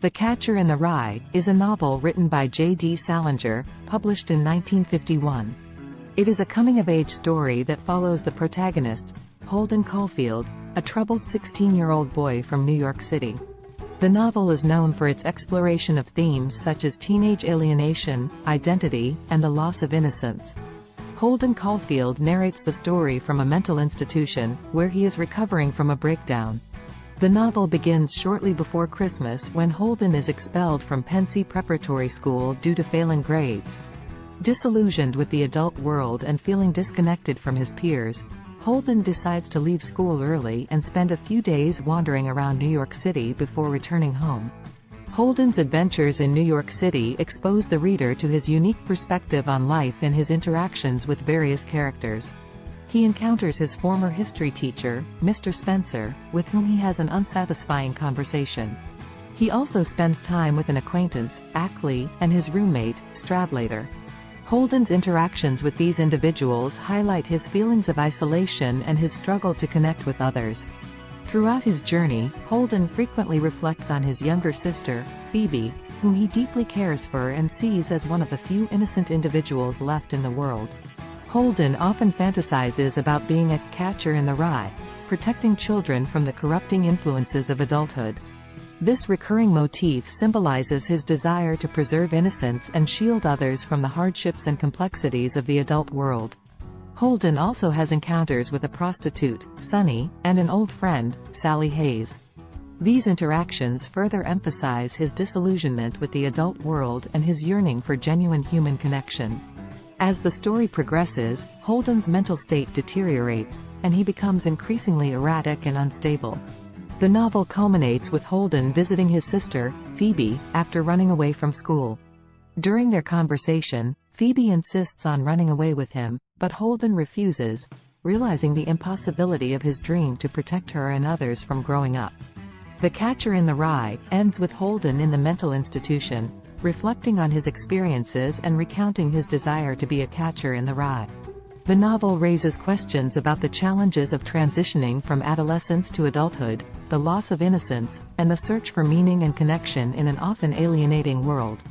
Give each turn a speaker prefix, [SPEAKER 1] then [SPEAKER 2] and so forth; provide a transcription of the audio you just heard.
[SPEAKER 1] The Catcher in the Rye is a novel written by J.D. Salinger, published in 1951. It is a coming-of-age story that follows the protagonist, Holden Caulfield, a troubled 16-year-old boy from New York City. The novel is known for its exploration of themes such as teenage alienation, identity, and the loss of innocence. Holden Caulfield narrates the story from a mental institution, where he is recovering from a breakdown. The novel begins shortly before Christmas when Holden is expelled from Pensy Preparatory School due to failing grades. Disillusioned with the adult world and feeling disconnected from his peers, Holden decides to leave school early and spend a few days wandering around New York City before returning home. Holden's adventures in New York City expose the reader to his unique perspective on life and his interactions with various characters. He encounters his former history teacher, Mr. Spencer, with whom he has an unsatisfying conversation. He also spends time with an acquaintance, Ackley, and his roommate, Stradlater. Holden's interactions with these individuals highlight his feelings of isolation and his struggle to connect with others. Throughout his journey, Holden frequently reflects on his younger sister, Phoebe, whom he deeply cares for and sees as one of the few innocent individuals left in the world. Holden often fantasizes about being a catcher in the rye, protecting children from the corrupting influences of adulthood. This recurring motif symbolizes his desire to preserve innocence and shield others from the hardships and complexities of the adult world. Holden also has encounters with a prostitute, Sunny, and an old friend, Sally Hayes. These interactions further emphasize his disillusionment with the adult world and his yearning for genuine human connection. As the story progresses, Holden's mental state deteriorates, and he becomes increasingly erratic and unstable. The novel culminates with Holden visiting his sister, Phoebe, after running away from school. During their conversation, Phoebe insists on running away with him, but Holden refuses, realizing the impossibility of his dream to protect her and others from growing up. The Catcher in the Rye ends with Holden in the mental institution, reflecting on his experiences and recounting his desire to be a catcher in the rye. The novel raises questions about the challenges of transitioning from adolescence to adulthood, the loss of innocence, and the search for meaning and connection in an often alienating world.